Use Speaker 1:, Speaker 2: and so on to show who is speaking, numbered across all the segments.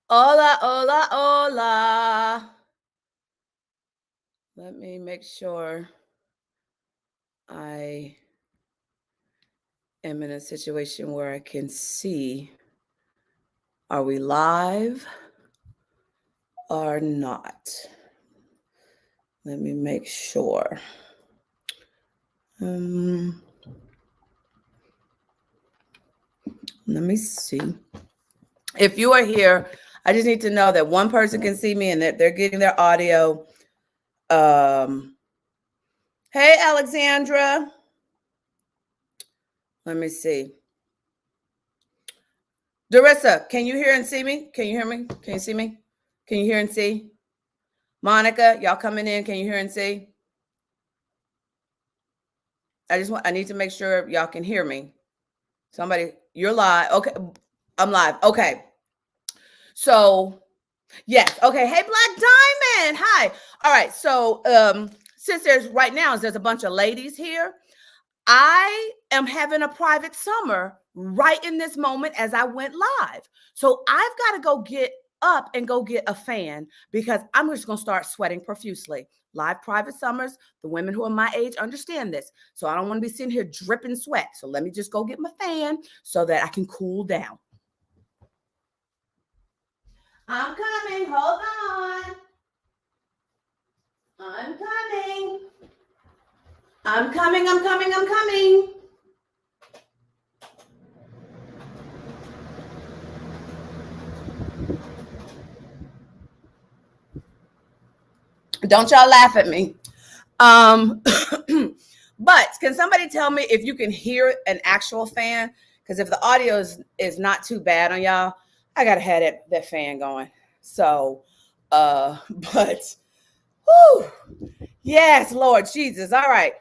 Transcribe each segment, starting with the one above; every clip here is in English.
Speaker 1: Hola, hola, hola. Let me make sure I am in a situation where I can see. Are we live or not? Let me make sure. Let me see. If you are here, I just need to know that one person can see me and that they're getting their audio. Hey, Alexandra. Let me see. Darissa, can you hear and see me? Can you hear me? Can you see me? Can you hear and see? Monica, y'all coming in? Can you hear and see? I need to make sure y'all can hear me. Somebody, you're live. Okay, I'm live. Okay. So, yes. Okay. Hey, Black Diamond. Hi. All right. So, since there's a bunch of ladies here, I am having a private summer right in this moment as I went live. So I've got to go get up and go get a fan because I'm just going to start sweating profusely. Live private summers, the women who are my age understand this. So I don't want to be sitting here dripping sweat. So let me just go get my fan so that I can cool down. I'm coming. Hold on. I'm coming. I'm coming. I'm coming. I'm coming. Don't y'all laugh at me. But can somebody tell me if you can hear an actual fan? Because if the audio is not too bad on y'all, I gotta have that fan going. So, but whew, yes, Lord Jesus. All right.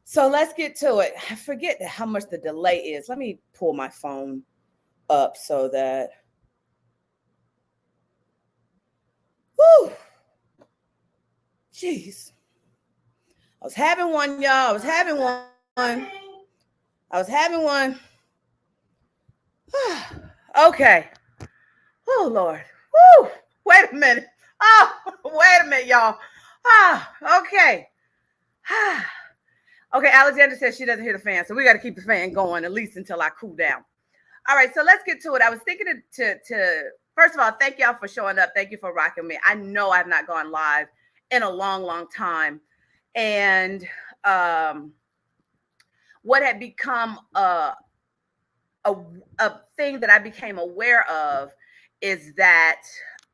Speaker 1: So let's get to it. I forget how much the delay is. Let me pull my phone up so that whew, jeez. I was having one, y'all. I was having one. I was having one. Okay. Oh Lord. Woo. Wait a minute. Oh, wait a minute, y'all. Okay. Okay, Alexander says she doesn't hear the fan, so we got to keep the fan going at least until I cool down. All right, so let's get to it. I was thinking to first of all, thank y'all for showing up. Thank you for rocking me. I know I've not gone live in a long, long time, and what had become a, a thing that I became aware of is that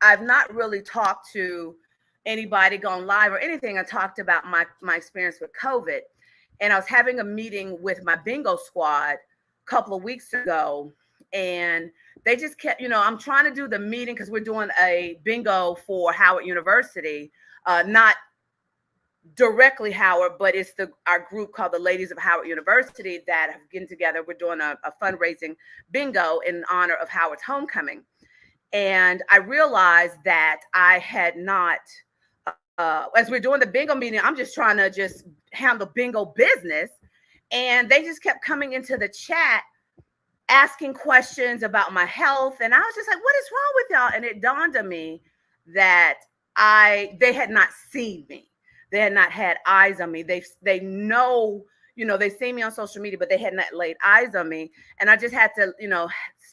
Speaker 1: I've not really talked to anybody gone live or anything. I talked about my experience with COVID. And I was having a meeting with my bingo squad a couple of weeks ago. And they just kept, I'm trying to do the meeting because we're doing a bingo for Howard University, not directly Howard, but it's our group called the Ladies of Howard University that have gotten together. We're doing a fundraising bingo in honor of Howard's homecoming. And I realized that I had not, as we're doing the bingo meeting, I'm just trying to just handle bingo business. And they just kept coming into the chat asking questions about my health. And I was just like, what is wrong with y'all? And it dawned on me that they had not seen me. They had not had eyes on me. They know, they see me on social media, but they had not laid eyes on me. And I just had to,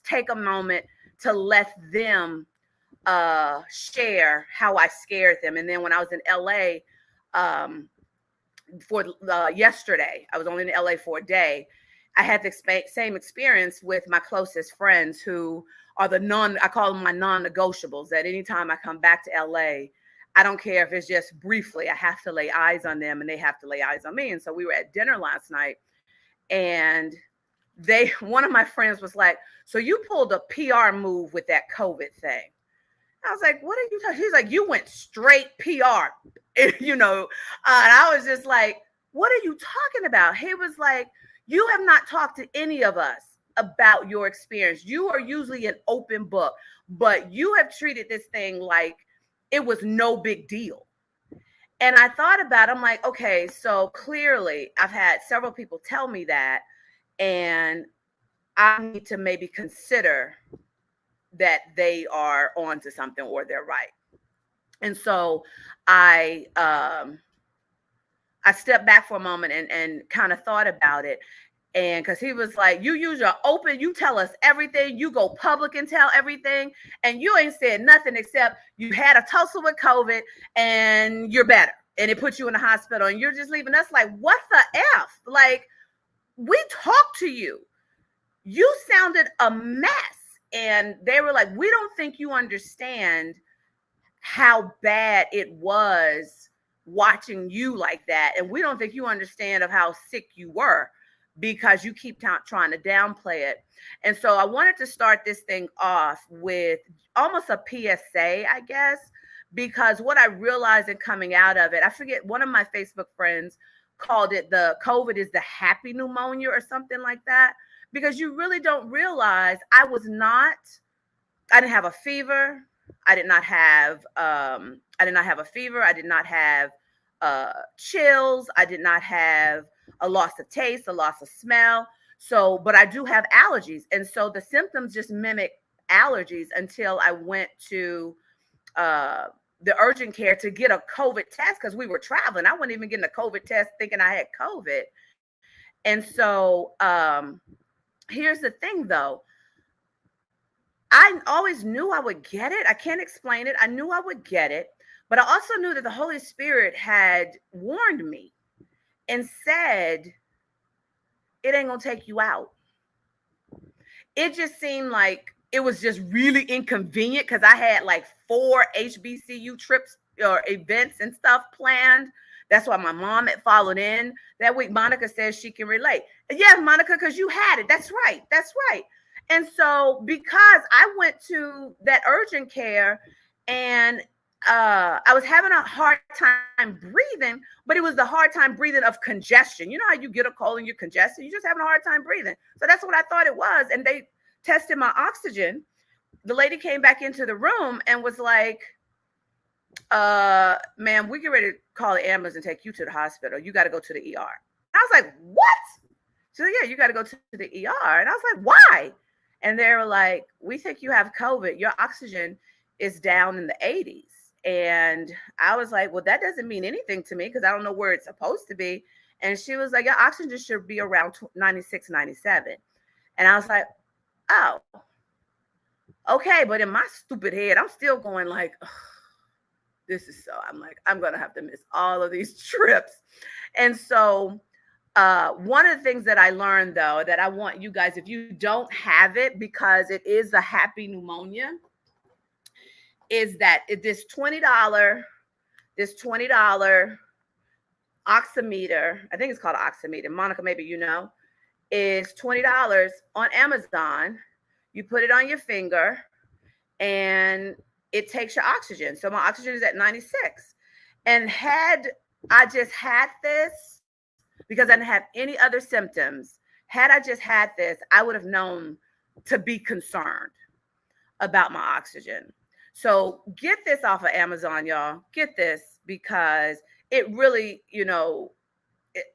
Speaker 1: take a moment to let them share how I scared them. And then when I was in LA for yesterday, I was only in LA for a day. I had the same experience with my closest friends who are I call them my non-negotiables. That anytime I come back to LA, I don't care if it's just briefly, I have to lay eyes on them and they have to lay eyes on me. And so we were at dinner last night and one of my friends was like, so you pulled a PR move with that COVID thing. I was like, what are you talking? He's like, you went straight PR, and I was just like, what are you talking about? He was like, you have not talked to any of us about your experience. You are usually an open book, but you have treated this thing like it was no big deal. And I thought about it, I'm like, okay, so clearly I've had several people tell me that, and I need to maybe consider that they are onto something or they're right. And so I I stepped back for a moment and kind of thought about it. And because he was like, you use your open, you tell us everything, you go public and tell everything, and you ain't said nothing except you had a tussle with COVID and you're better. And it put you in the hospital and you're just leaving us like, what the F? Like, we talked to you. You sounded a mess. And they were like, we don't think you understand how bad it was watching you like that. And we don't think you understand of how sick you were because you keep trying to downplay it. And so I wanted to start this thing off with almost a PSA, I guess, because what I realized in coming out of it, I forget, one of my Facebook friends called it the COVID is the happy pneumonia or something like that, because you really don't realize I didn't have a fever. I did not have a fever. I did not have chills. I did not have a loss of taste, a loss of smell. So, but I do have allergies. And so the symptoms just mimic allergies until I went to the urgent care to get a COVID test because we were traveling. I wasn't even getting a COVID test thinking I had COVID. And so here's the thing though. I always knew I would get it. I can't explain it. I knew I would get it. But I also knew that the Holy Spirit had warned me and said, it ain't going to take you out. It just seemed like it was just really inconvenient because I had like 4 HBCU trips or events and stuff planned. That's why my mom had followed in that week. Monica says she can relate. Yeah, Monica, because you had it. That's right. That's right. And so because I went to that urgent care and I was having a hard time breathing, but it was the hard time breathing of congestion. You know how you get a cold and you're congested? You're just having a hard time breathing. So that's what I thought it was. And they tested my oxygen. The lady came back into the room and was like, ma'am, we get ready to call the ambulance and take you to the hospital. You got to go to the ER. I was like, what? She said, yeah, you got to go to the ER. And I was like, why? And they were like, we think you have COVID. Your oxygen is down in the 80s. And I was like, well, that doesn't mean anything to me because I don't know where it's supposed to be. And she was like, your oxygen should be around 96, 97. And I was like, oh, okay. But in my stupid head, I'm still going like, this is so, I'm like, I'm going to have to miss all of these trips. And so one of the things that I learned, though, that I want you guys, if you don't have it, because it is a happy pneumonia, is that this $20 oximeter, I think it's called oximeter. Monica, maybe you know, is $20 on Amazon. You put it on your finger and it takes your oxygen. So my oxygen is at 96. And had I just had this, because I didn't have any other symptoms, had I just had this, I would have known to be concerned about my oxygen. So get this off of Amazon, y'all. Get this because it really,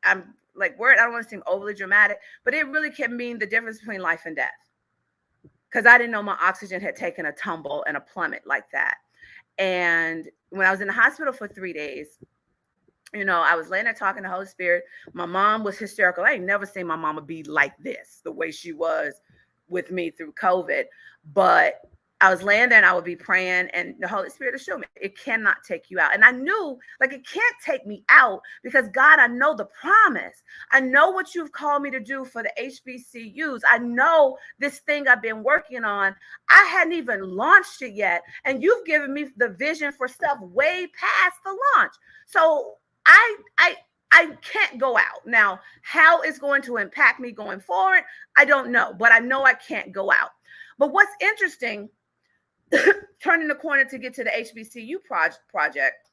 Speaker 1: I'm like, I don't want to seem overly dramatic, but it really can mean the difference between life and death. Because I didn't know my oxygen had taken a tumble and a plummet like that. And when I was in the hospital for 3 days, I was laying there talking to the Holy Spirit. My mom was hysterical. I ain't never seen my mama be like this, the way she was with me through COVID. But I was laying there and I would be praying and the Holy Spirit would show me it cannot take you out. And I knew like it can't take me out because God, I know the promise. I know what you've called me to do for the HBCUs. I know this thing I've been working on. I hadn't even launched it yet. And you've given me the vision for stuff way past the launch. So I can't go out. Now, how it's going to impact me going forward, I don't know. But I know I can't go out. But what's interesting, turning the corner to get to the HBCU project,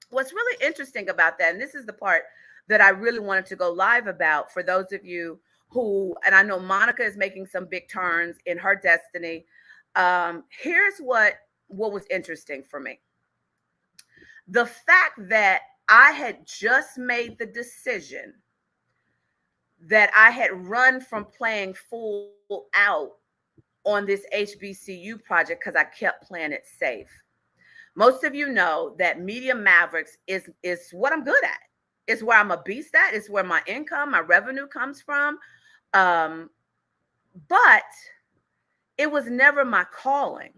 Speaker 1: what's really interesting about that, and this is the part that I really wanted to go live about for those of you who, and I know Monica is making some big turns in her destiny. Here's what was interesting for me. The fact that I had just made the decision that I had run from playing full out on this HBCU project because I kept playing it safe. Most of you know that Media Mavericks is what I'm good at. It's where I'm a beast at. It's where my income, my revenue comes from. Um, but it was never my calling.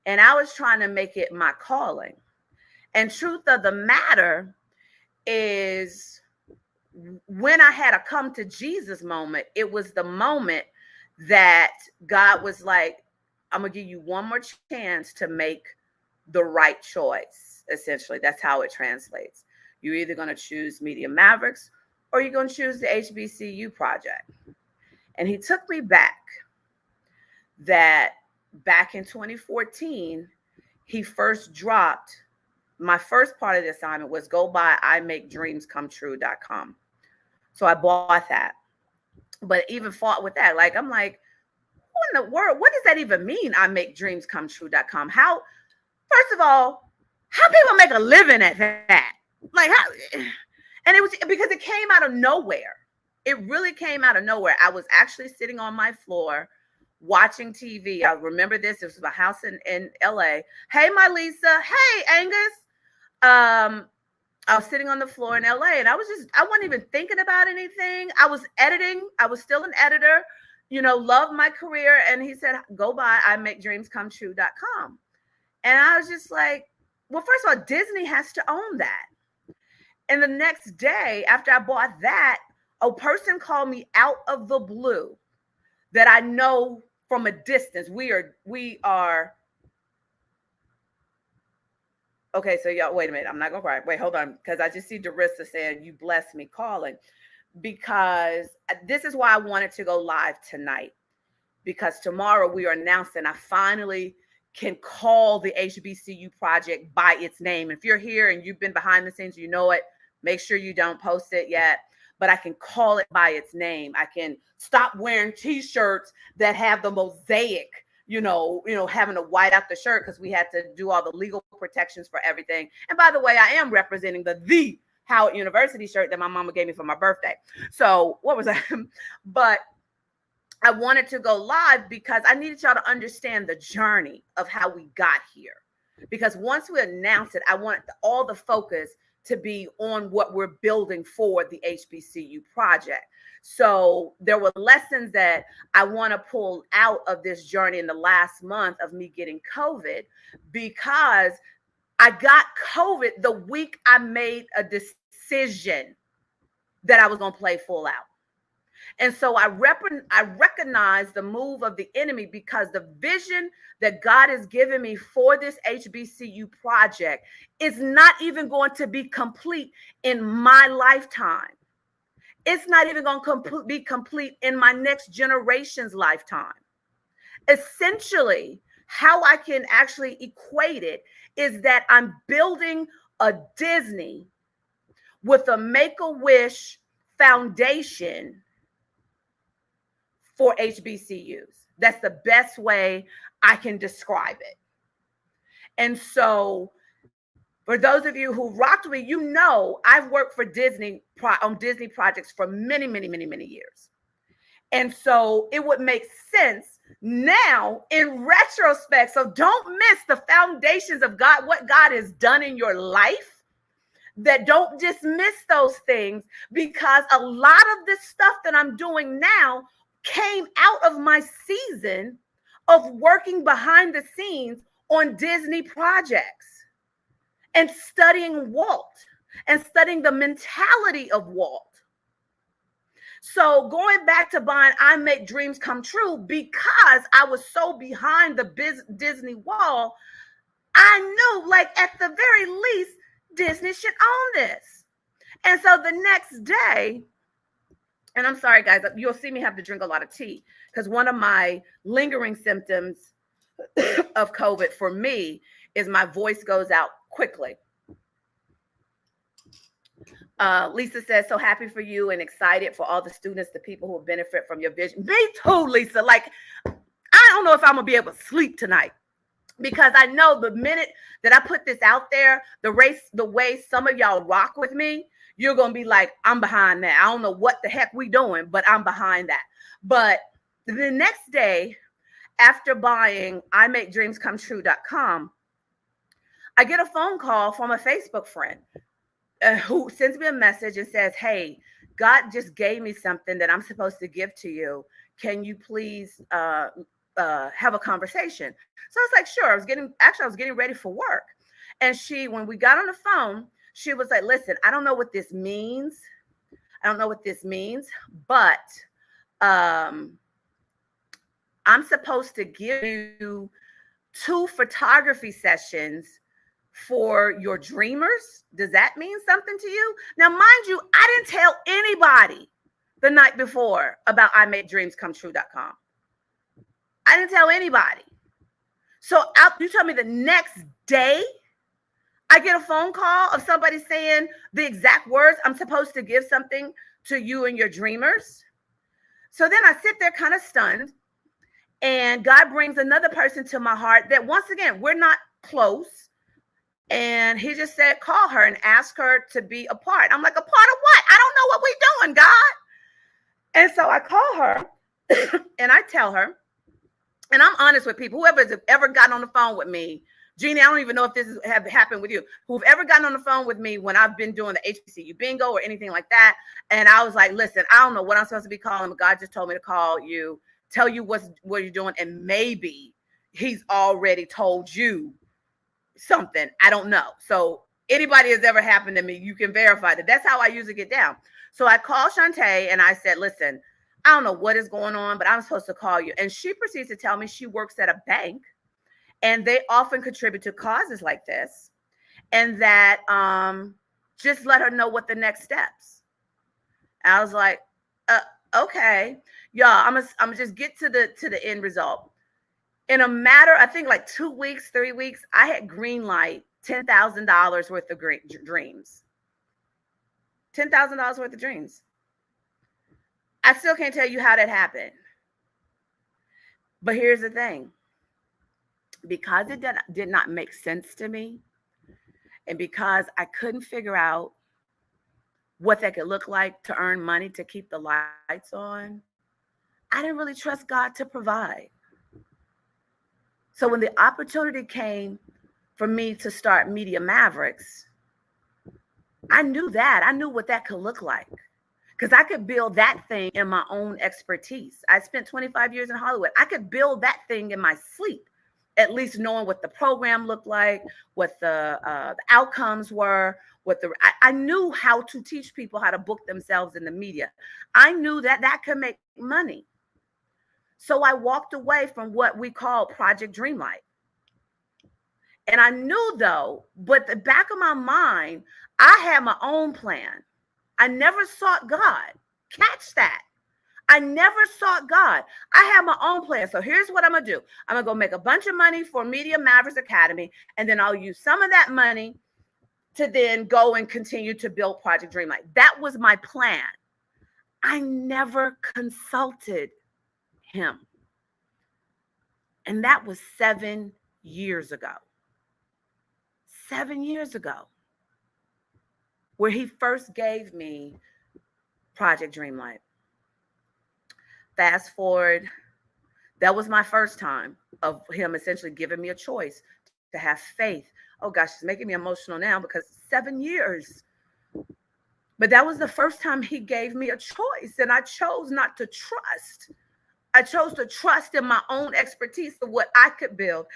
Speaker 1: And I was trying to make it my calling. And truth of the matter is, when I had a come to Jesus moment, it was the moment that God was like, I'm going to give you one more chance to make the right choice. Essentially, that's how it translates. You're either going to choose Media Mavericks or you're going to choose the HBCU project. And he took me back in 2014, he first dropped, my first part of the assignment was go buy IMakeDreamsComeTrue.com. So I bought that. But even fought with that. Like, I'm like, what in the world? What does that even mean? IMakeDreamsComeTrue.com. How, first of all, how people make a living at that? Like, how? And it was because it came out of nowhere. It really came out of nowhere. I was actually sitting on my floor watching TV. I remember this. It was my house in LA. Hey, my Lisa. Hey, Angus. I was sitting on the floor in LA and I wasn't even thinking about anything. I was editing. I was still an editor, loved my career. And he said, go buy IMakeDreamsComeTrue.com. And I was just like, well, first of all, Disney has to own that. And the next day after I bought that, a person called me out of the blue that I know from a distance. We are. Okay, so y'all, wait a minute. I'm not gonna cry. Wait, hold on, because I just see Darissa saying, you bless me calling. Because this is why I wanted to go live tonight. Because tomorrow we are announcing, I finally can call the HBCU project by its name. If you're here and you've been behind the scenes, you know it. Make sure you don't post it yet. But I can call it by its name. I can stop wearing t-shirts that have the mosaic, having to white out the shirt because we had to do all the legal protections for everything. And by the way, I am representing the Howard University shirt that my mama gave me for my birthday. So what was that? But I wanted to go live because I needed y'all to understand the journey of how we got here. Because once we announced it, I wanted all the focus to be on what we're building for the HBCU project. So there were lessons that I want to pull out of this journey in the last month of me getting COVID, because I got COVID the week I made a decision that I was going to play full out. And so I recognize the move of the enemy, because the vision that God has given me for this HBCU project is not even going to be complete in my lifetime. It's not even going to be complete in my next generation's lifetime. Essentially, how I can actually equate it is that I'm building a Disney with a Make-A-Wish foundation for HBCUs. That's the best way I can describe it. And so for those of you who rocked with me, I've worked for Disney on Disney projects for many, many, many, many years. And so it would make sense now in retrospect. So don't miss the foundations of God, what God has done in your life. That don't dismiss those things, because a lot of this stuff that I'm doing now came out of my season of working behind the scenes on Disney projects and studying Walt and studying the mentality of Walt. So going back to buying I Make Dreams Come True, because I was so behind the Disney wall, I knew, like, at the very least, Disney should own this. And so the next day, and I'm sorry, guys, you'll see me have to drink a lot of tea, because one of my lingering symptoms of COVID for me is my voice goes out quickly. Lisa says, so happy for you and excited for all the students, the people who will benefit from your vision. Me too, Lisa. Like, I don't know if I'm going to be able to sleep tonight, because I know the minute that I put this out there, the way some of y'all rock with me, you're going to be like, I'm behind that. I don't know what the heck we doing, but I'm behind that. But the next day, after buying IMakeDreamsComeTrue.com, I get a phone call from a Facebook friend who sends me a message and says, "Hey, God just gave me something that I'm supposed to give to you. Can you please have a conversation?" So I was like, "Sure." I was getting ready for work, and when we got on the phone, she was like, "Listen, I don't know what this means. I don't know what this means, but um, I'm supposed to give you 2 photography sessions for your dreamers. Does that mean something to you?" Now, mind you, I didn't tell anybody the night before about IMakeDreamsComeTrue.com. I didn't tell anybody. So you tell me the next day, I get a phone call of somebody saying the exact words, "I'm supposed to give something to you and your dreamers." So then I sit there kind of stunned. And God brings another person to my heart that, once again, we're not close. And he just said, "Call her and ask her to be a part." I'm like, "A part of what? I don't know what we're doing, God." And so I call her and I tell her, and I'm honest with people, whoever's ever gotten on the phone with me, Jeannie, I don't even know if this have happened with you, who've ever gotten on the phone with me when I've been doing the HBCU bingo or anything like that. And I was like, "Listen, I don't know what I'm supposed to be calling, but God just told me to call you, tell you what you're doing. And maybe he's already told you something. I don't know." So anybody has ever happened to me, you can verify that. That's how I usually get down. So I called Shantae and I said, "Listen, I don't know what is going on, but I'm supposed to call you." And she proceeds to tell me she works at a bank and they often contribute to causes like this, and that just let her know what the next steps. And I was like, okay, y'all, I'm just get to the end result. In a matter, I think like 2 weeks, 3 weeks, I had green light $10,000 worth of dreams. $10,000 worth of dreams. I still can't tell you how that happened. But here's the thing. Because it did not make sense to me, and because I couldn't figure out what that could look like to earn money to keep the lights on, I didn't really trust God to provide. So when the opportunity came for me to start Media Mavericks, I knew what that could look like, because I could build that thing in my own expertise. I spent 25 years in Hollywood. I could build that thing in my sleep, at least knowing what the program looked like, what the outcomes were, I knew how to teach people how to book themselves in the media. I knew that could make money. So I walked away from what we call Project Dreamlight. And I knew, though, but the back of my mind, I had my own plan. I never sought God. Catch that. I never sought God. I had my own plan. So here's what I'm going to do. I'm going to go make a bunch of money for Media Mavericks Academy, and then I'll use some of that money to then go and continue to build Project Dreamlight. That was my plan. I never consulted him. And that was 7 years ago. 7 years ago, where he first gave me Project Dreamlight. Fast forward, that was my first time of him essentially giving me a choice to have faith. Oh gosh, it's making me emotional now because 7 years. But that was the first time he gave me a choice, and I chose not to trust. I chose to trust in my own expertise of what I could build.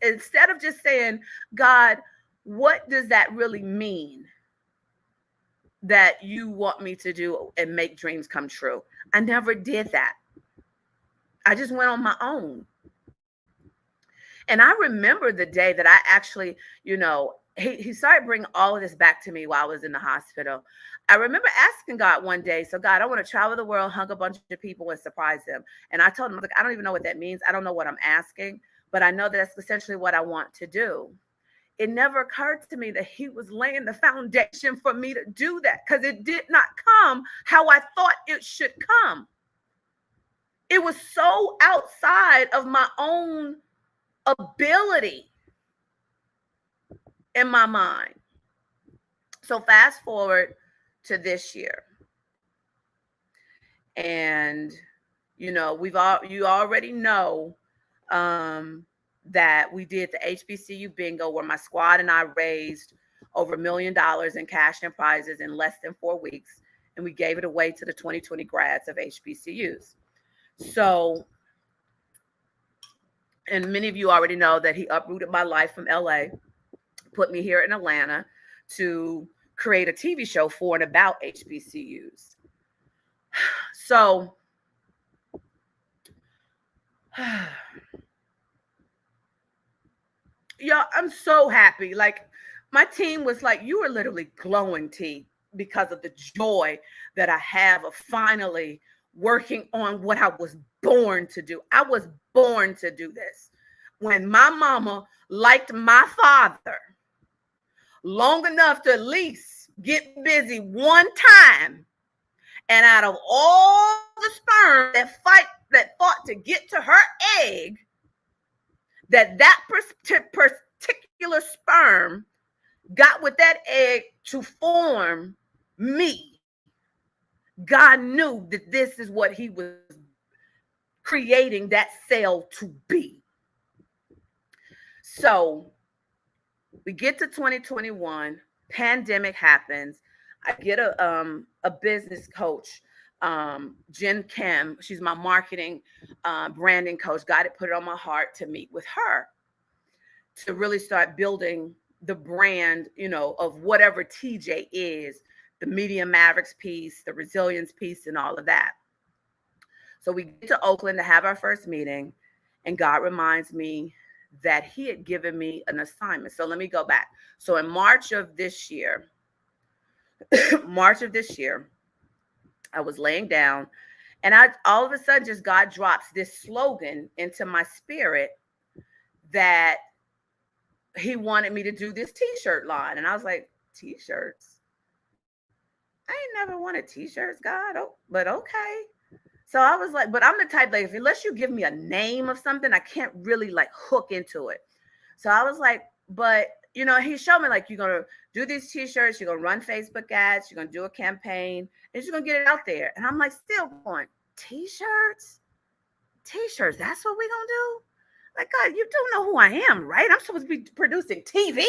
Speaker 1: Instead of just saying, "God, what does that really mean that you want me to do and make dreams come true?" I never did that. I just went on my own. And I remember the day that I actually, he started bringing all of this back to me while I was in the hospital. I remember asking God one day, "So God, I want to travel the world, hug a bunch of people and surprise them." And I told him, "Look, I don't even know what that means. I don't know what I'm asking, but I know that's essentially what I want to do." It never occurred to me that he was laying the foundation for me to do that, because it did not come how I thought it should come. It was so outside of my own ability in my mind. So fast forward to this year. And you already know that we did the HBCU bingo where my squad and I raised over $1 million in cash and prizes in less than 4 weeks. And we gave it away to the 2020 grads of HBCUs. So, and many of you already know that he uprooted my life from LA, put me here in Atlanta to create a TV show for and about HBCUs. So, y'all, I'm so happy. Like, my team was like, you were literally glowing, T, because of the joy that I have of finally working on what I was born to do. I was born to do this. When my mama liked my father long enough to at least get busy one time, and out of all the sperm that fought to get to her egg, that particular sperm got with that egg to form me. God knew that this is what he was creating that cell to be. So we get to 2021, pandemic happens. I get a business coach, Jen Kim. She's my marketing branding coach. God had put it on my heart to meet with her to really start building the brand, of whatever TJ is, the Media Mavericks piece, the resilience piece, and all of that. So we get to Oakland to have our first meeting, and God reminds me that he had given me an assignment. So let me go back. So in March of this year, I was laying down, and all of a sudden just God drops this slogan into my spirit that he wanted me to do this t-shirt line. And I was like, t-shirts? I ain't never wanted t-shirts, God. Oh, but okay. So I was like, but I'm the type, like, unless you give me a name of something, I can't really like hook into it. So I was like, but he showed me, like, you're going to do these t-shirts, you're going to run Facebook ads, you're going to do a campaign, and you're going to get it out there. And I'm like, still going, t-shirts, that's what we're going to do? Like, God, you do know who I am, right? I'm supposed to be producing TV.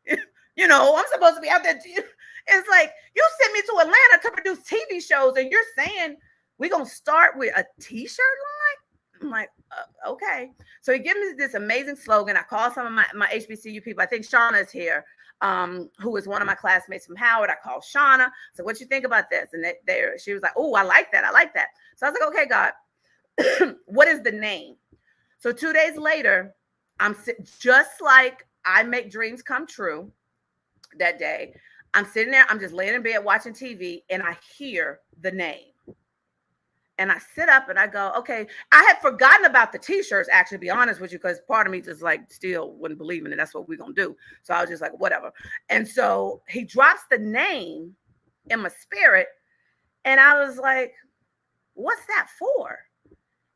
Speaker 1: I'm supposed to be out there. It's like, you sent me to Atlanta to produce TV shows, and you're saying we're going to start with a t-shirt line? I'm like, okay. So he gives me this amazing slogan. I call some of my HBCU people. I think Shauna is here, who is one of my classmates from Howard. I called Shauna. So what you think about this? And she was like, oh, I like that. So I was like, okay, God, what is the name? So 2 days later, just like I make dreams come true that day, I'm sitting there, I'm just laying in bed watching TV, and I hear the name. And I sit up and I go, okay, I had forgotten about the t-shirts, actually, to be honest with you, because part of me just like still wouldn't believe in it. That's what we're going to do. So I was just like, whatever. And so he drops the name in my spirit. And I was like, what's that for?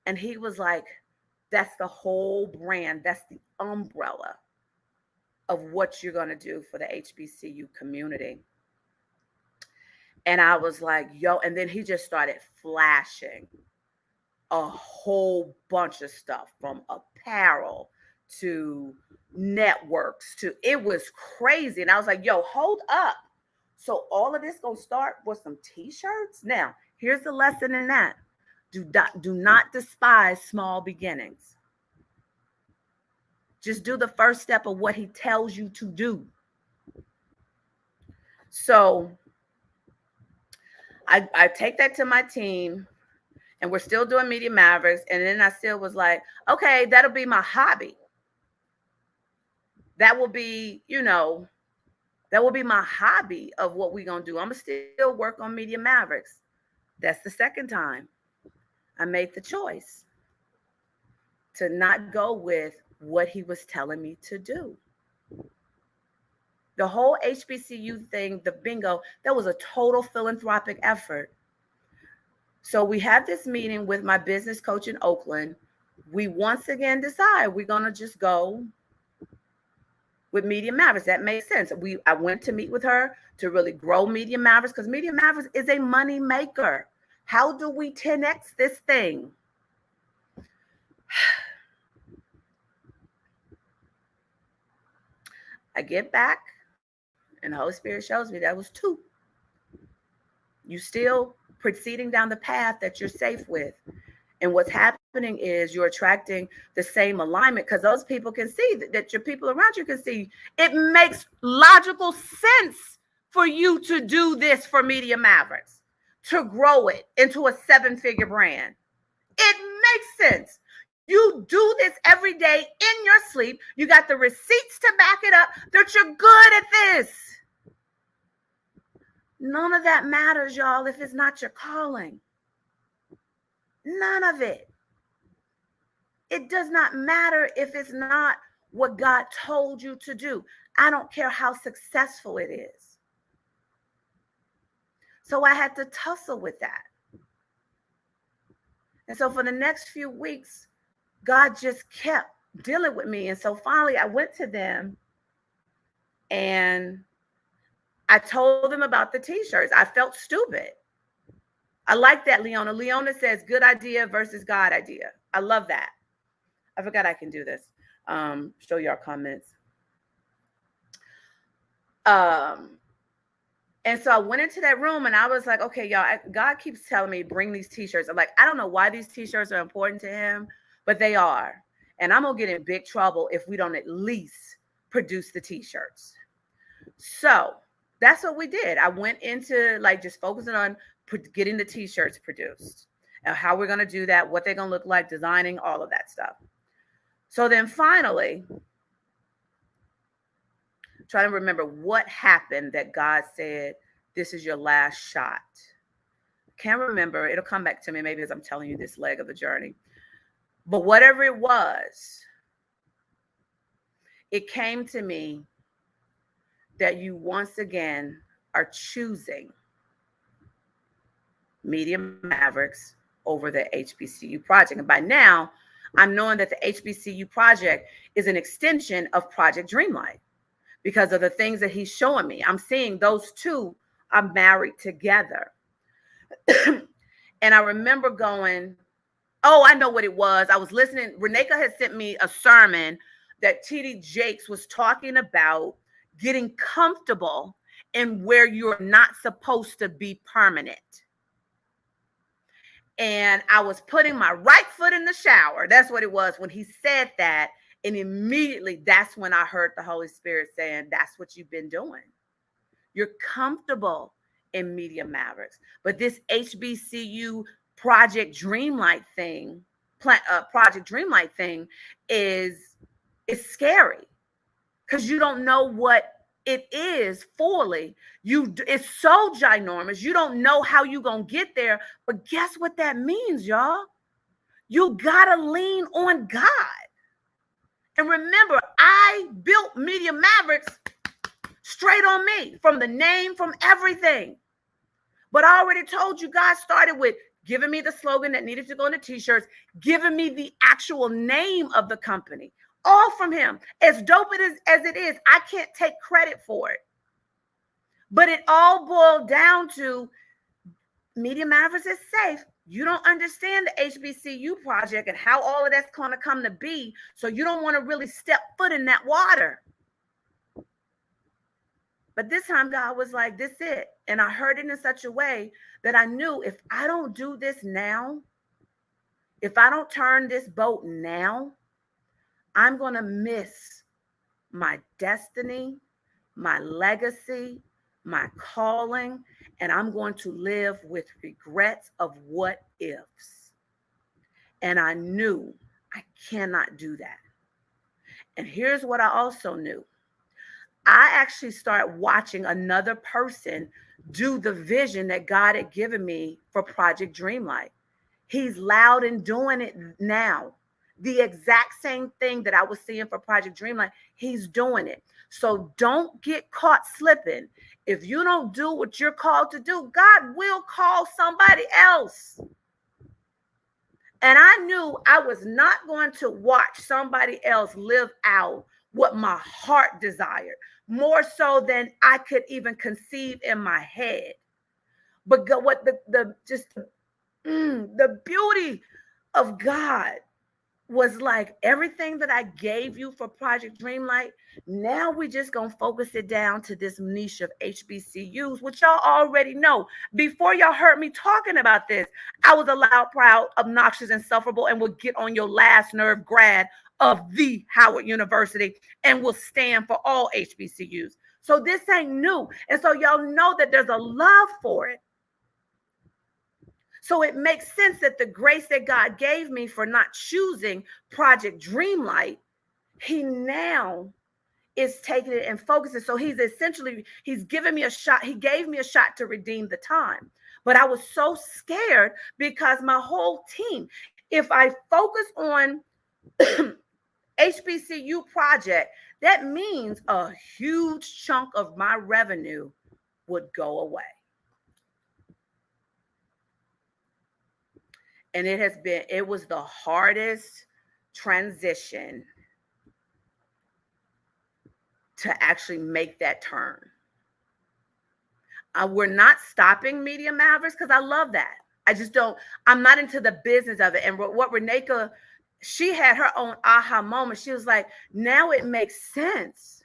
Speaker 1: And he was like, that's the whole brand. That's the umbrella of what you're going to do for the HBCU community. And I was like, yo, and then he just started flashing a whole bunch of stuff, from apparel to networks it was crazy. And I was like, yo, hold up. So all of this going to start with some t-shirts? Now, here's the lesson in that. Do not despise small beginnings. Just do the first step of what he tells you to do. So I take that to my team, and we're still doing Media Mavericks. And then I still was like, okay, that'll be my hobby. That will be, that will be my hobby of what we're going to do. I'm going to still work on Media Mavericks. That's the second time I made the choice to not go with what he was telling me to do. The whole HBCU thing, the bingo, that was a total philanthropic effort. So we had this meeting with my business coach in Oakland. We once again decide we're going to just go with Media Mavericks. That makes sense. I went to meet with her to really grow Media Mavericks, because Media Mavericks is a money maker. How do we 10x this thing? I get back, and the Holy Spirit shows me that was 2. You still proceeding down the path that you're safe with. And what's happening is you're attracting the same alignment because those people can see that your people around you can see. It makes logical sense for you to do this for Media Mavericks, to grow it into a 7-figure brand. It makes sense. You do this every day in your sleep. You got the receipts to back it up that you're good at this. None of that matters, y'all, if it's not your calling. None of it. It does not matter if it's not what God told you to do. I don't care how successful it is. So I had to tussle with that. And so for the next few weeks, God just kept dealing with me. And so finally I went to them and I told them about the t-shirts. I felt stupid. I like that, Leona. Leona says good idea versus God idea. I love that. I forgot I can do this. Show your comments. And so I went into that room and I was like, okay, y'all, God keeps telling me, bring these t-shirts. I'm like, I don't know why these t-shirts are important to him, but they are. And I'm going to get in big trouble if we don't at least produce the t-shirts. So that's what we did. I went into like just focusing on getting the t-shirts produced and how we're going to do that, what they're going to look like, designing, all of that stuff. So then finally, trying to remember what happened that God said, this is your last shot. Can't remember. It'll come back to me maybe as I'm telling you this leg of the journey. But whatever it was, it came to me that you once again are choosing Media Mavericks over the HBCU project. And by now, I'm knowing that the HBCU project is an extension of Project Dreamlight because of the things that he's showing me. I'm seeing those two are married together. And I remember going, oh, I know what it was. I was listening. Reneka had sent me a sermon that T.D. Jakes was talking about getting comfortable in where you're not supposed to be permanent. And I was putting my right foot in the shower. That's what it was when he said that. And immediately that's when I heard the Holy Spirit saying, that's what you've been doing. You're comfortable in Media Mavericks. But this HBCU Project Dreamlight thing, is scary because you don't know what it is fully. It's so ginormous. You don't know how you're going to get there. But guess what that means, y'all? You got to lean on God. And remember, I built Media Mavericks straight on me, from the name, from everything. But I already told you, God started with giving me the slogan that needed to go in the t-shirts, giving me the actual name of the company, all from him. As dope as it is, I can't take credit for it. But it all boiled down to Media Mavericks is safe. You don't understand the HBCU project and how all of that's going to come to be. So you don't want to really step foot in that water. But this time God was like, this is it. And I heard it in such a way that I knew if I don't do this now, if I don't turn this boat now, I'm going to miss my destiny, my legacy, my calling, and I'm going to live with regrets of what ifs. And I knew I cannot do that. And here's what I also knew. I actually started watching another person do the vision that God had given me for Project Dreamlight. He's loud and doing it now. The exact same thing that I was seeing for Project Dreamlight, he's doing it. So don't get caught slipping. If you don't do what you're called to do, God will call somebody else. And I knew I was not going to watch somebody else live out what my heart desired, more so than I could even conceive in my head. But what the beauty of God was like, everything that I gave you for Project Dreamlight, now we just gonna focus it down to this niche of HBCUs, which y'all already know. Before y'all heard me talking about this, I was a loud, proud, obnoxious, insufferable, and will get on your last nerve grad of the Howard University and will stand for all HBCUs. So this ain't new. And so y'all know that there's a love for it. So it makes sense that the grace that God gave me for not choosing Project Dreamlight, he now is taking it and focusing. So he's giving me a shot. He gave me a shot to redeem the time. But I was so scared because my whole team, if I focus on HBCU project, that means a huge chunk of my revenue would go away. And it was the hardest transition to actually make that turn. We're not stopping Media Mavericks because I love that. I'm not into the business of it. And what Reneka, she had her own aha moment. She was like, now it makes sense.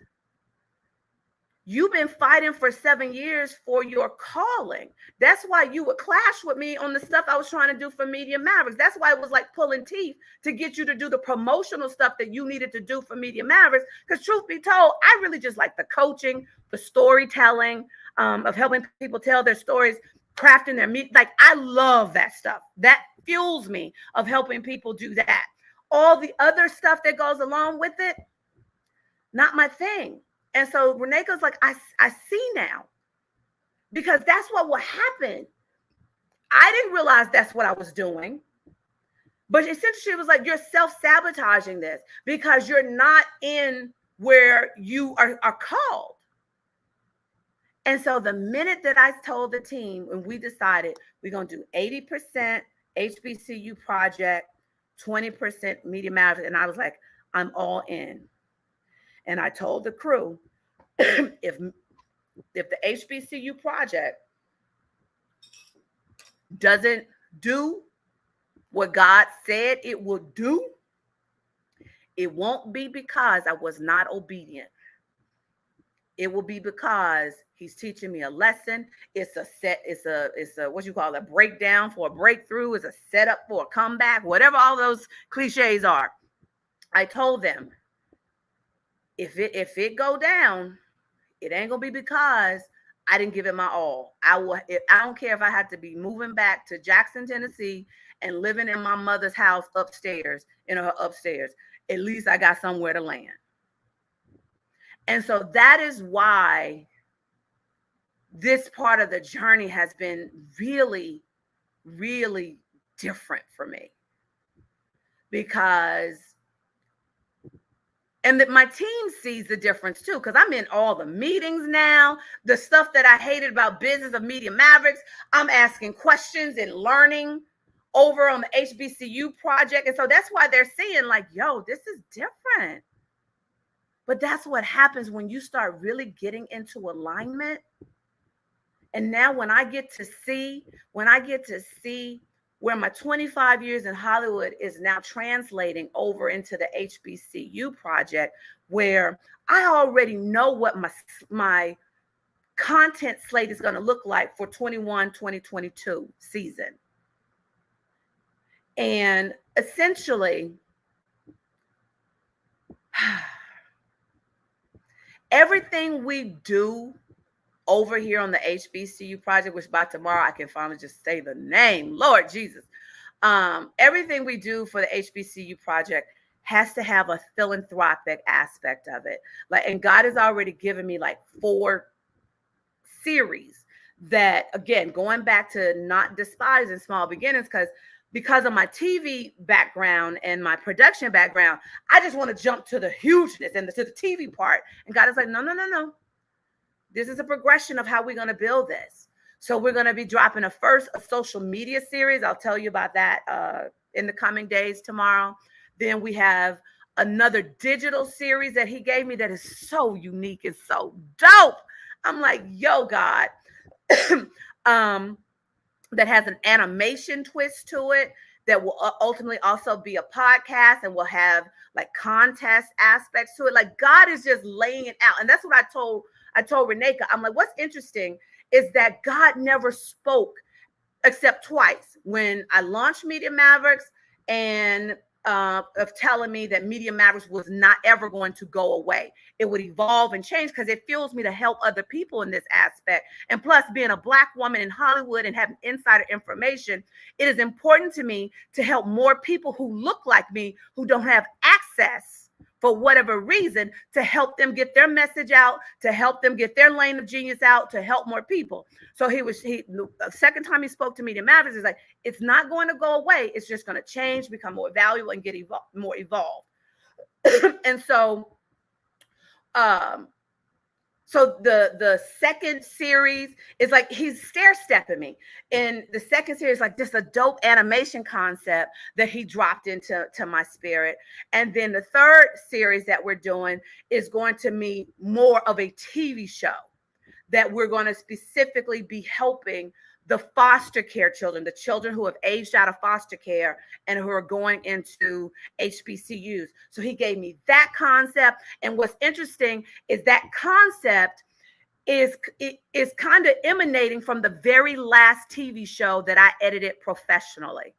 Speaker 1: You've been fighting for 7 years for your calling. That's why you would clash with me on the stuff I was trying to do for Media Mavericks. That's why it was like pulling teeth to get you to do the promotional stuff that you needed to do for Media Mavericks. Because truth be told, I really just like the coaching, the storytelling, of helping people tell their stories, crafting their meat. Like, I love that stuff. That fuels me of helping people do that. All the other stuff that goes along with it, not my thing. And so Reneka's like, I see now, because that's what will happen. I didn't realize that's what I was doing. But essentially it was like, you're self-sabotaging this because you're not in where you are called. And so the minute that I told the team, and we decided we're going to do 80% HBCU project, 20% Media Mavericks, and I was like, I'm all in. And I told the crew, if the HBCU project doesn't do what God said it will do, it won't be because I was not obedient. It will be because he's teaching me a lesson. It's a what you call a breakdown for a breakthrough. It's a setup for a comeback, whatever all those cliches are. I told them, if it go down, it ain't gonna be because I didn't give it my all. I don't care if I had to be moving back to Jackson, Tennessee, and living in my mother's house upstairs, in her upstairs. At least I got somewhere to land. And so that is why this part of the journey has been really, really different for me. Because and that my team sees the difference too, because I'm in all the meetings now. The stuff that I hated about business of Media Mavericks, I'm asking questions and learning over on the HBCU project. And so that's why they're seeing like, yo, this is different. But that's what happens when you start really getting into alignment. And now when I get to see where my 25 years in Hollywood is now translating over into the HBCU project, where I already know what my content slate is going to look like for 2022 season. And essentially, everything we do over here on the HBCU project, which by tomorrow I can finally just say the name, Lord Jesus. Everything we do for the HBCU project has to have a philanthropic aspect of it. And God has already given me 4 series that, again, going back to not despising small beginnings, because of my TV background and my production background, I just want to jump to the hugeness and to the TV part. And God is like, no. This is a progression of how we're going to build this. So we're going to be dropping a social media series. I'll tell you about that in the coming days tomorrow. Then we have another digital series that he gave me that is so unique and so dope. I'm like, yo, God, that has an animation twist to it that will ultimately also be a podcast and will have like contest aspects to it. Like God is just laying it out. And that's what I told Reneka. I'm like, what's interesting is that God never spoke except twice, when I launched Media Mavericks, and of telling me that Media Mavericks was not ever going to go away. It would evolve and change because it fuels me to help other people in this aspect. And plus, being a Black woman in Hollywood and having insider information, it is important to me to help more people who look like me, who don't have access for whatever reason, to help them get their message out, to help them get their lane of genius out, to help more people. So the second time he spoke to Media Mavericks, he's like, it's not going to go away. It's just going to change, become more valuable, and get more evolved. And so, so the second series is like he's stair-stepping me. And the second series, like just a dope animation concept that he dropped into my spirit. And then the third series that we're doing is going to be more of a TV show that we're going to specifically be helping the foster care children, the children who have aged out of foster care and who are going into HBCUs. So he gave me that concept. And what's interesting is that concept is kind of emanating from the very last TV show that I edited professionally,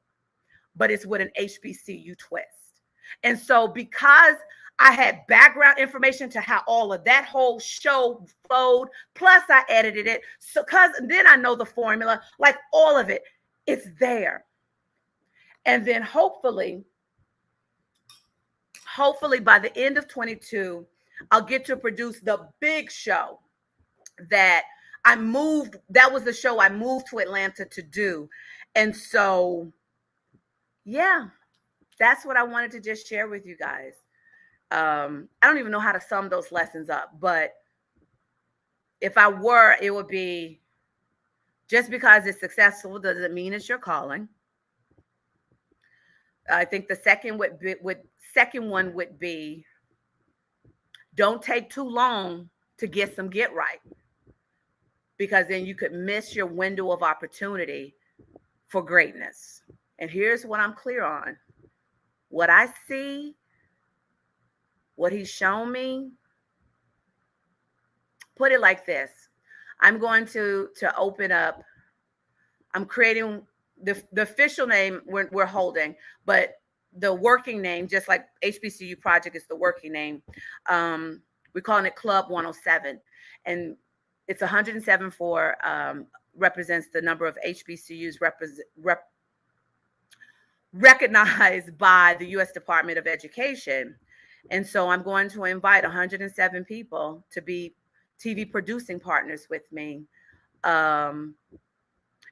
Speaker 1: but it's with an HBCU twist. And so because I had background information to how all of that whole show flowed, plus I edited it. So, cause then I know the formula, like all of it, it's there. And then hopefully by the end of 22, I'll get to produce the big show that that was the show I moved to Atlanta to do. And so, yeah, that's what I wanted to just share with you guys. I don't even know how to sum those lessons up, but if I were, it would be, just because it's successful doesn't mean it's your calling. I think the second one would be, don't take too long to get right, because then you could miss your window of opportunity for greatness. And here's what I'm clear on. What I see, what he's shown me, put it like this. I'm going to open up. I'm creating the official name we're holding, but the working name, just like HBCU Project is the working name. We're calling it Club 107. And it's 107 represents the number of HBCUs recognized by the U.S. Department of Education. And so I'm going to invite 107 people to be TV producing partners with me. And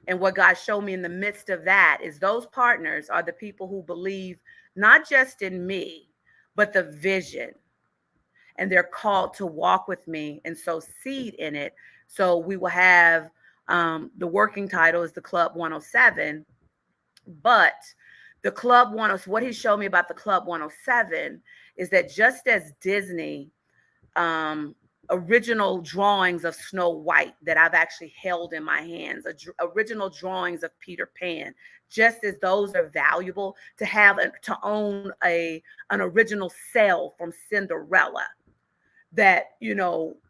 Speaker 1: what God showed me in the midst of that is those partners are the people who believe not just in me, but the vision. And they're called to walk with me and sow seed in it. So we will have, the working title is the Club 107, but the Club 107, what he showed me about the Club 107 is that just as Disney, original drawings of Snow White that I've actually held in my hands, original drawings of Peter Pan, just as those are valuable to have, to own an original cell from Cinderella that,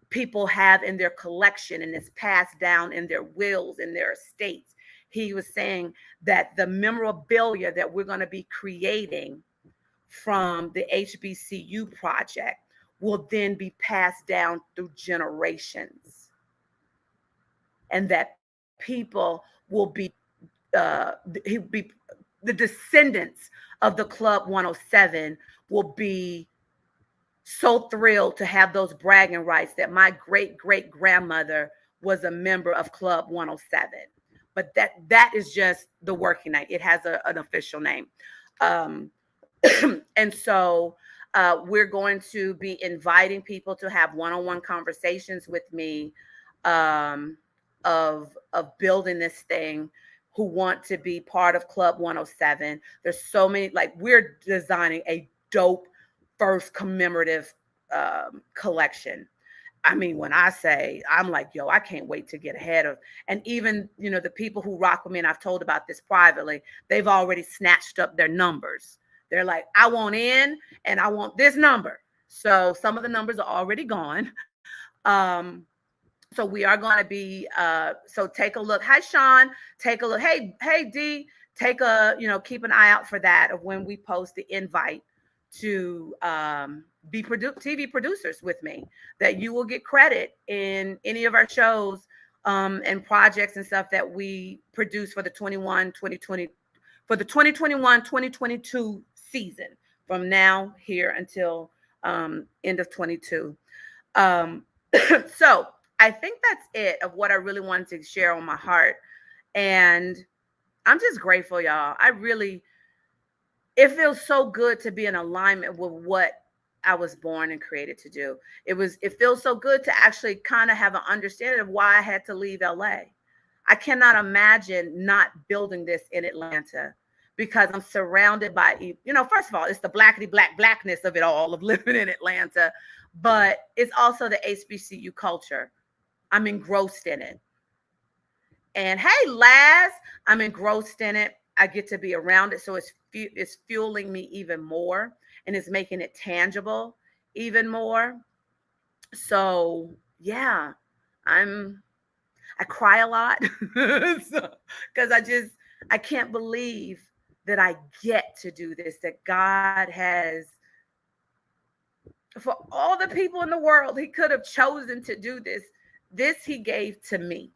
Speaker 1: people have in their collection and is passed down in their wills, in their estates. He was saying that the memorabilia that we're going to be creating from the HBCU project will then be passed down through generations. And that people will be, the descendants of the Club 107 will be so thrilled to have those bragging rights that my great-great-grandmother was a member of Club 107. But that is just the working name. It has an official name. And so we're going to be inviting people to have one-on-one conversations with me of building this thing, who want to be part of Club 107. There's so many, like, we're designing a dope first commemorative collection. I mean, when I say, I'm like, yo, I can't wait to get ahead of, and even, the people who rock with me, and I've told about this privately, they've already snatched up their numbers. They're like, I want in and I want this number. So some of the numbers are already gone. So we are going to be, so take a look. Hi, Sean. Take a look. Hey, D, keep an eye out for that of when we post the invite to be TV producers with me, that you will get credit in any of our shows and projects and stuff that we produce for the 2021-2022 season, from now here until end of 22. So I think that's it of what I really wanted to share on my heart. And I'm just grateful, y'all. It feels so good to be in alignment with what I was born and created to do. It feels so good to actually kind of have an understanding of why I had to leave LA. I cannot imagine not building this in Atlanta, because I'm surrounded by, first of all, it's the blackness of it all, of living in Atlanta, but it's also the HBCU culture. I'm engrossed in it. And hey, Laz, I'm engrossed in it. I get to be around it. So it's fueling me even more, and it's making it tangible even more. So yeah, I cry a lot because I can't believe that I get to do this, that God has, for all the people in the world, he could have chosen to do this he gave to me.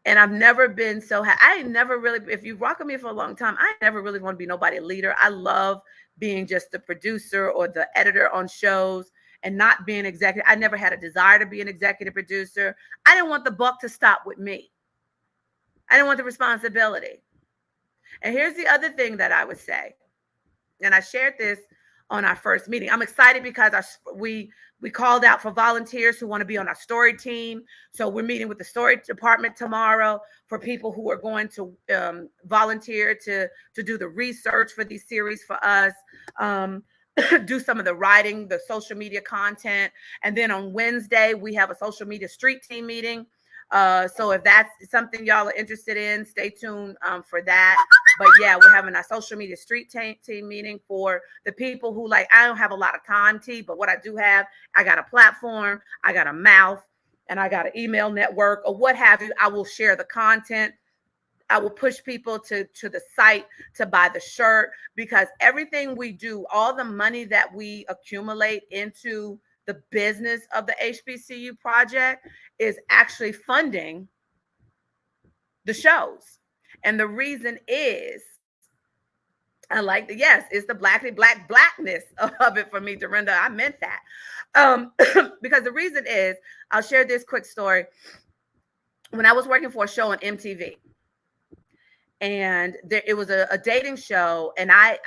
Speaker 1: And I've never been so happy. I never really, if you rock with me for a long time, I never really want to be nobody leader. I love being just the producer or the editor on shows and not being executive. I never had a desire to be an executive producer. I didn't want the buck to stop with me. I didn't want the responsibility. And here's the other thing that I would say, and I shared this on our first meeting. I'm excited because we called out for volunteers who want to be on our story team. So we're meeting with the story department tomorrow for people who are going to volunteer to do the research for these series for us, do some of the writing, the social media content. And then on Wednesday, we have a social media street team meeting. So if that's something y'all are interested in, stay tuned for that. But yeah, we're having a social media street team meeting for the people who, like, I don't have a lot of time, but what I do have, I got a platform, I got a mouth, and I got an email network or what have you. I will share the content. I will push people to the site to buy the shirt, because everything we do, all the money that we accumulate into the business of the HBCU project is actually funding the shows. And the reason is, I like it's the blackness of it for me, Dorinda. I meant that. Because the reason is, I'll share this quick story. When I was working for a show on MTV, and it was a dating show, and I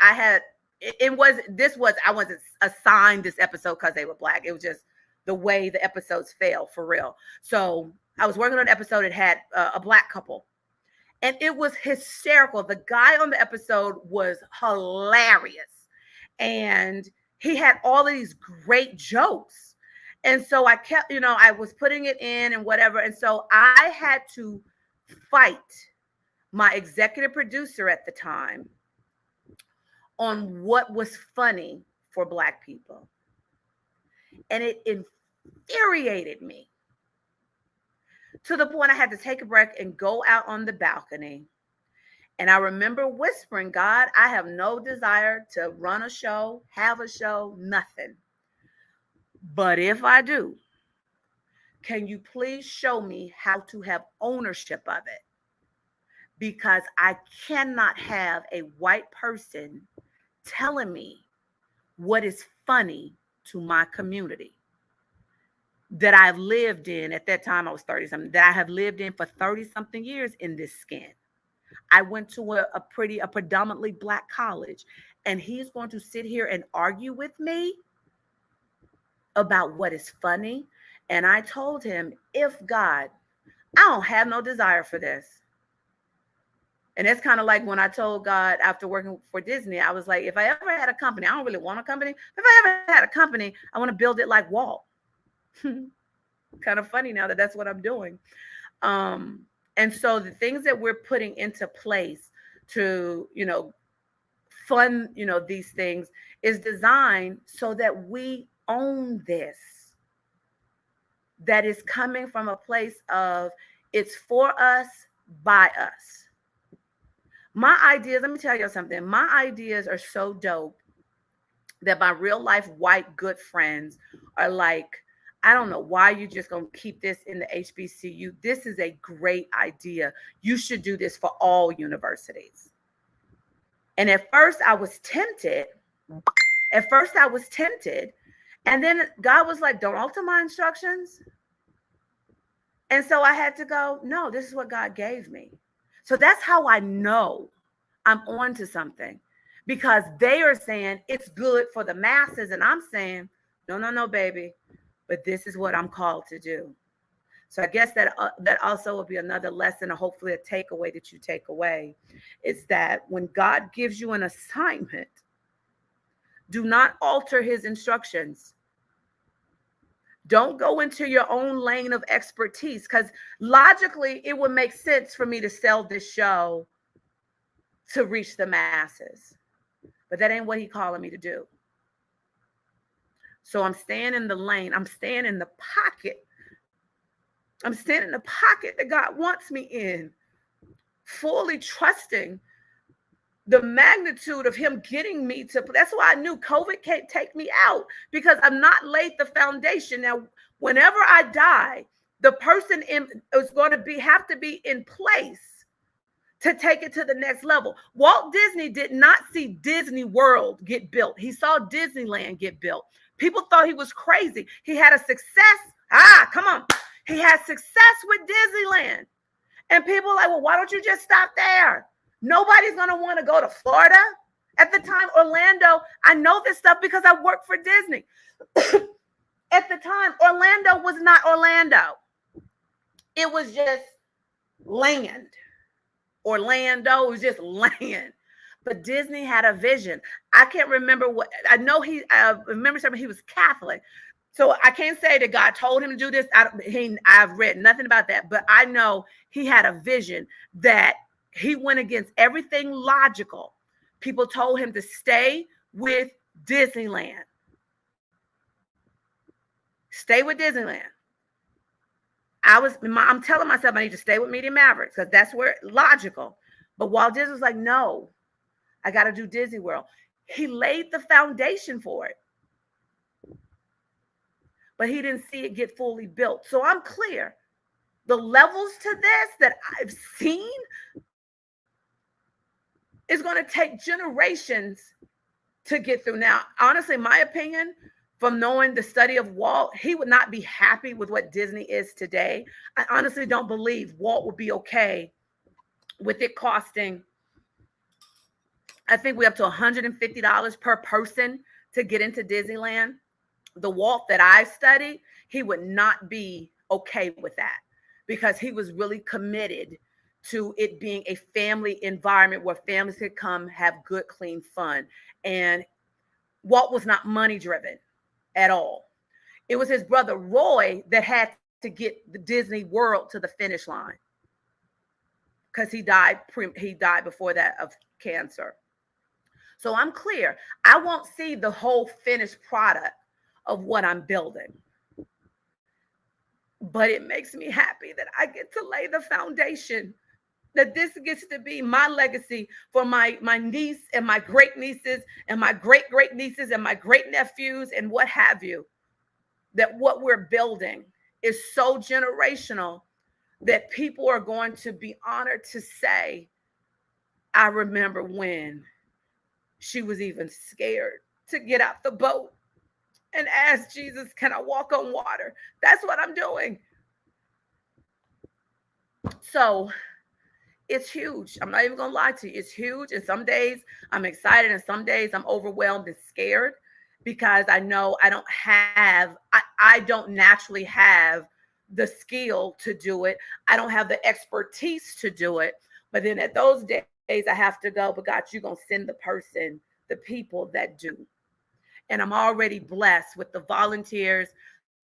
Speaker 1: wasn't assigned this episode because they were Black. It was just the way the episodes fell, for real. So I was working on an episode that had a Black couple, and it was hysterical. The guy on the episode was hilarious, and he had all of these great jokes. And so I kept, I was putting it in and whatever. And so I had to fight my executive producer at the time on what was funny for Black people. And it infuriated me to the point I had to take a break and go out on the balcony. And I remember whispering, God, I have no desire to run a show, have a show, nothing. But if I do, can you please show me how to have ownership of it? Because I cannot have a white person telling me what is funny to my community that I've lived in. At that time, I was 30-something, that I have lived in for 30-something years in this skin. I went to a predominantly Black college, and he's going to sit here and argue with me about what is funny. And I told him, if God, I don't have no desire for this. And it's kind of like when I told God after working for Disney, I was like, if I ever had a company, I don't really want a company. If I ever had a company, I want to build it like Walt. Kind of funny now that that's what I'm doing. Um, and so the things that we're putting into place to, fund, these things is designed so that we own this, that is coming from a place of it's for us, by us. My ideas, let me tell you something. My ideas are so dope that my real life white good friends are like, I don't know why you just gonna keep this in the HBCU. This is a great idea. You should do this for all universities. And at first I was tempted. And then God was like, don't alter my instructions. And so I had to go, no, this is what God gave me. So that's how I know I'm on to something, because they are saying it's good for the masses. And I'm saying, no, no, no, baby, but this is what I'm called to do. So I guess that also will be another lesson, or hopefully a takeaway that you take away, is that when God gives you an assignment, do not alter his instructions. Don't go into your own lane of expertise, because logically it would make sense for me to sell this show to reach the masses. But that ain't what he calling me to do. So I'm staying in the lane. I'm staying in the pocket. I'm staying in the pocket that God wants me in, fully trusting the magnitude of him getting me to. That's why I knew COVID can't take me out, because I'm not laid the foundation. Now, whenever I die, the person is going to have to be in place to take it to the next level. Walt Disney did not see Disney World get built. He saw Disneyland get built. People thought he was crazy. He had a success. Come on. He had success with Disneyland. And people are like, well, why don't you just stop there? Nobody's going to want to go to Florida. At the time, Orlando, I know this stuff because I worked for Disney. At the time, Orlando was not Orlando. It was just land. Orlando was just land. But Disney had a vision. I can't remember what, I know I remember something, he was Catholic. So I can't say that God told him to do this. I've read nothing about that, but I know he had a vision that he went against everything logical. People told him to stay with Disneyland. Stay with Disneyland. I'm telling myself I need to stay with Media Mavericks because that's where logical. But Walt Disney was like, no, I got to do Disney World. He laid the foundation for it, but he didn't see it get fully built. So I'm clear. The levels to this that I've seen is going to take generations to get through. Now, honestly, my opinion, from knowing the study of Walt, he would not be happy with what Disney is today. I honestly don't believe Walt would be okay with it costing, I think we're up to $150 per person to get into Disneyland. The Walt that I studied, he would not be okay with that because he was really committed to it being a family environment where families could come have good, clean fun. And Walt was not money driven at all. It was his brother Roy that had to get the Disney World to the finish line because he died before that of cancer. So I'm clear. I won't see the whole finished product of what I'm building. But it makes me happy that I get to lay the foundation, that this gets to be my legacy for my niece and my great nieces and my great great nieces and my great nephews and what have you, that what we're building is so generational that people are going to be honored to say, I remember when she was even scared to get out the boat and ask Jesus, can I walk on water? That's what I'm doing. So it's huge. I'm not even going to lie to you. It's huge. And some days I'm excited and some days I'm overwhelmed and scared because I know I don't naturally have the skill to do it. I don't have the expertise to do it. But then at those days I have to go, but God, you're going to send the people that do. And I'm already blessed with the volunteers,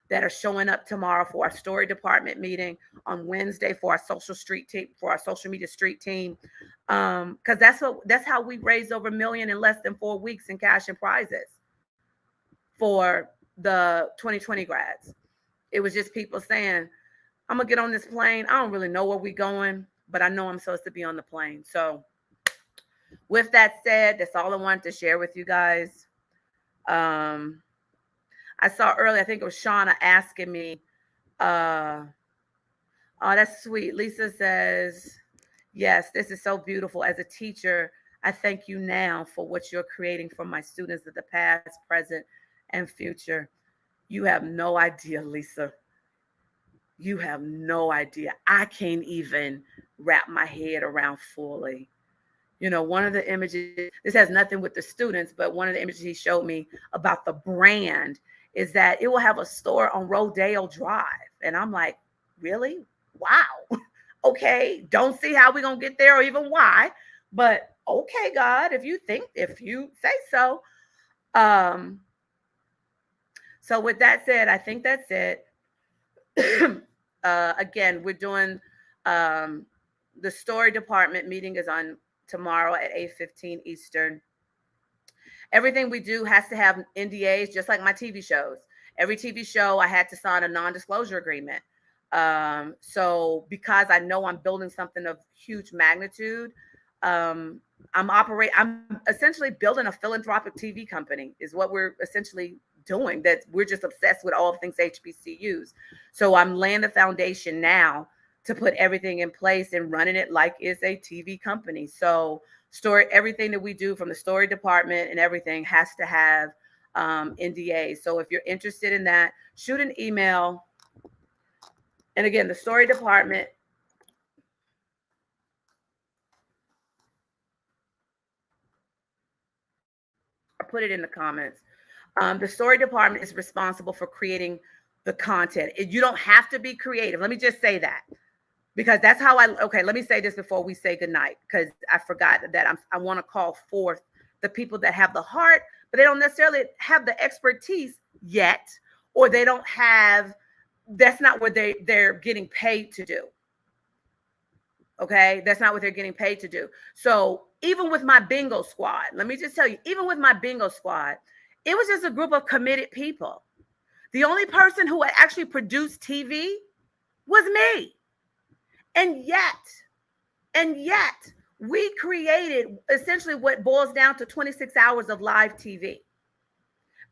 Speaker 1: that are showing up tomorrow for our story department meeting, on Wednesday for our social media street team. Because that's how we raised over $1 million in less than 4 weeks in cash and prizes for the 2020 grads. It was just people saying, I'm gonna get on this plane. I don't really know where we're going, but I know I'm supposed to be on the plane. So with that said, that's all I wanted to share with you guys. I saw earlier, I think it was Shauna asking me, oh, that's sweet. Lisa says, yes, this is so beautiful. As a teacher, I thank you now for what you're creating for my students of the past, present, and future. You have no idea, Lisa. You have no idea. I can't even wrap my head around fully. One of the images, this has nothing with the students, but one of the images he showed me about the brand is that it will have a store on Rodeo Drive. And I'm like, really? Wow. Okay. Don't see how we're going to get there or even why. But okay, God, if you say so. So with that said, I think that's it. Again, we're doing the story department meeting is on tomorrow at 8:15 Eastern. Everything we do has to have NDAs, just like my TV shows. Every TV show, I had to sign a non-disclosure agreement. So because I know I'm building something of huge magnitude, I'm essentially building a philanthropic TV company is what we're essentially doing. That we're just obsessed with all things HBCUs. So I'm laying the foundation now to put everything in place and running it like it's a TV company. So everything that we do from the story department and everything has to have NDAs. So if you're interested in that, shoot an email. And again, the story department, I'll put it in the comments. The story department is responsible for creating the content. You don't have to be creative. Let me just say that, because that's how okay, let me say this before we say goodnight, because I forgot that I want to call forth the people that have the heart, but they don't necessarily have the expertise yet, or they don't have, that's not what they're getting paid to do. Okay, that's not what they're getting paid to do. So even with my bingo squad, let me just tell you, even with my bingo squad, it was just a group of committed people. The only person who had actually produced TV was me. And yet we created essentially what boils down to 26 hours of live TV.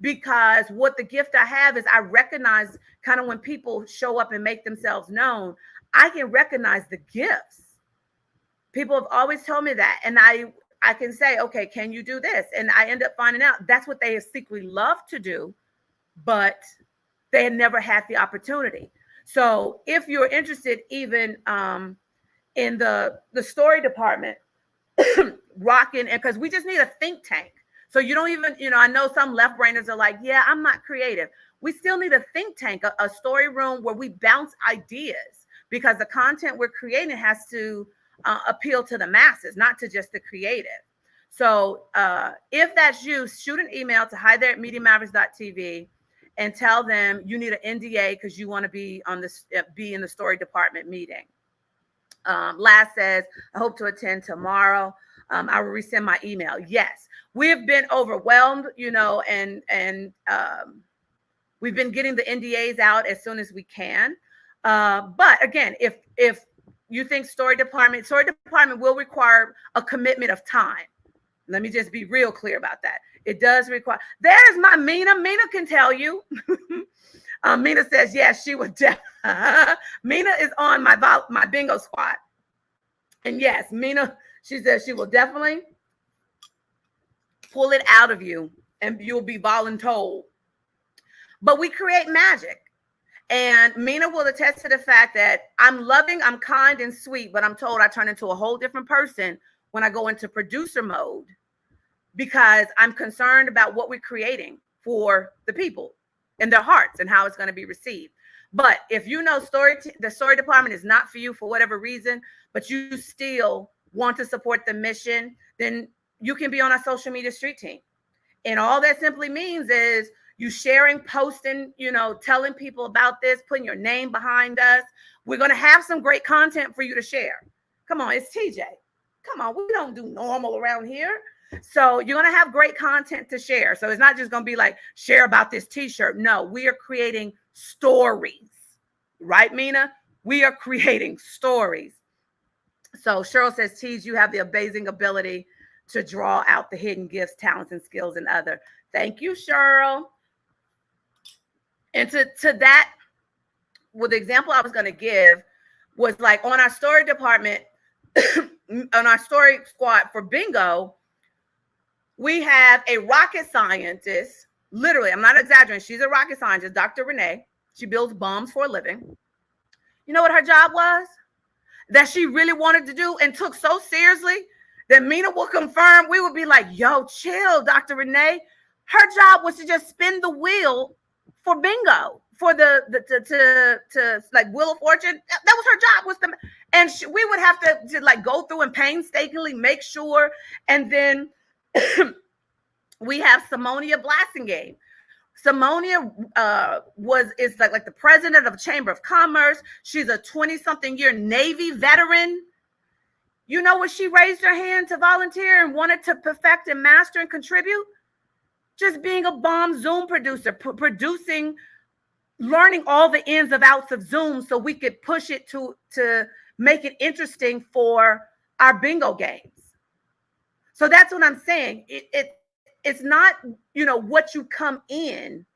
Speaker 1: Because what the gift I have is I recognize kind of when people show up and make themselves known, I can recognize the gifts. People have always told me that. And I can say, okay, can you do this? And I end up finding out that's what they secretly love to do, but they had never had the opportunity. So if you're interested even in the story department, rocking, and because we just need a think tank. So you don't even, I know some left brainers are like, yeah, I'm not creative. We still need a think tank, a story room where we bounce ideas, because the content we're creating has to appeal to the masses, not to just the creative. So if that's you, shoot an email to hi@mediamavericks.tv and tell them you need an NDA because you want to be in the story department meeting. Last says, I hope to attend tomorrow. I will resend my email. Yes, we've been overwhelmed, and we've been getting the NDAs out as soon as we can. But again, if you think story department will require a commitment of time. Let me just be real clear about that. It does require. There's my Mina. Mina can tell you. Mina says, yes, she would. Mina is on my bingo squad. And yes, Mina, she says she will definitely pull it out of you and you'll be voluntold. But we create magic. And Mina will attest to the fact that I'm loving, I'm kind and sweet, but I'm told I turn into a whole different person when I go into producer mode, because I'm concerned about what we're creating for the people and their hearts and how it's going to be received. But if you know the story department is not for you for whatever reason, but you still want to support the mission, then you can be on our social media street team. And all that simply means is you sharing, posting, telling people about this, putting your name behind us. We're going to have some great content for you to share. Come on, it's TJ. Come on, we don't do normal around here. So you're going to have great content to share. So it's not just going to be like share about this t-shirt. No, we are creating stories. Right, Mina? We are creating stories. So Cheryl says, Teej, you have the amazing ability to draw out the hidden gifts, talents, and skills in other. Thank you, Cheryl. And to that, well, the example I was going to give was like on our story department, on our story squad for bingo, we have a rocket scientist. Literally, I'm not exaggerating. She's a rocket scientist, Dr. Renee. She builds bombs for a living. You know what her job was? That she really wanted to do and took so seriously that Mina will confirm. We would be like, yo, chill, Dr. Renee. Her job was to just spin the wheel for bingo, for to like Wheel of Fortune. That was her job. We would have to like go through and painstakingly make sure. And then we have Simonia Blasingame. Simonia is like the president of the Chamber of Commerce. She's a 20-something-year Navy veteran. You know when she raised her hand to volunteer and wanted to perfect and master and contribute? Just being a bomb Zoom producer, producing, learning all the ins and outs of Zoom so we could push it to make it interesting for our bingo games. So that's what I'm saying. It's not, what you come in.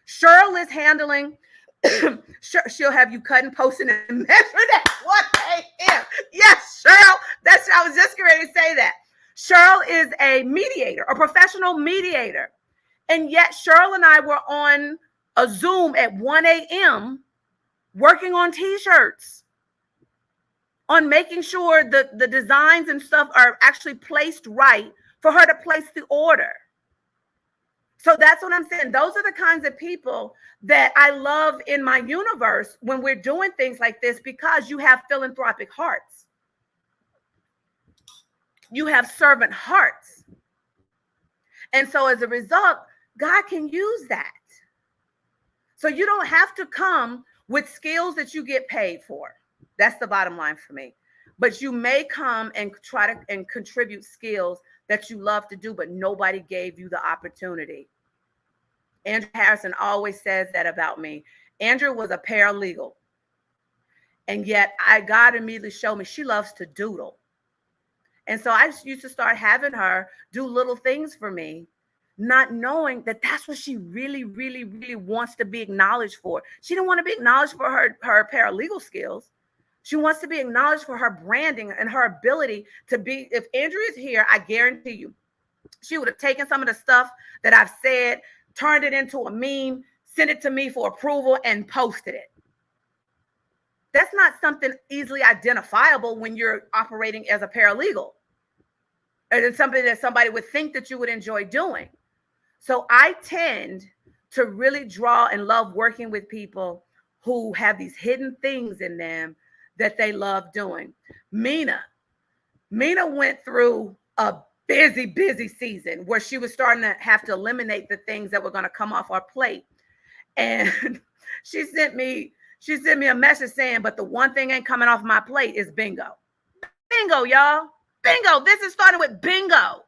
Speaker 1: Cheryl is handling, she'll have you cutting, posting, and measuring at 1 a.m. Yes, Cheryl. I was just ready to say that. Cheryl is a mediator, a professional mediator. And yet Cheryl and I were on a Zoom at 1 a.m. working on t-shirts, on making sure the designs and stuff are actually placed right for her to place the order. So that's what I'm saying. Those are the kinds of people that I love in my universe when we're doing things like this, because you have philanthropic hearts. You have servant hearts. And so as a result, God can use that. So you don't have to come with skills that you get paid for. That's the bottom line for me. But you may come and try to contribute skills that you love to do, but nobody gave you the opportunity. Andrew Harrison always says that about me. Andrew was a paralegal. And yet God immediately showed me she loves to doodle. And so I used to start having her do little things for me, not knowing that that's what she really, really, really wants to be acknowledged for. She didn't want to be acknowledged for her paralegal skills. She wants to be acknowledged for her branding and her ability to be. If Andrew is here, I guarantee you, she would have taken some of the stuff that I've said, turned it into a meme, sent it to me for approval, and posted it. That's not something easily identifiable when you're operating as a paralegal. It's something that somebody would think that you would enjoy doing. So I tend to really draw and love working with people who have these hidden things in them that they love doing. Mina went through a busy season where she was starting to have to eliminate the things that were going to come off our plate. And she sent me a message saying, but the one thing ain't coming off my plate is bingo. Bingo, y'all. Bingo. This is starting with bingo.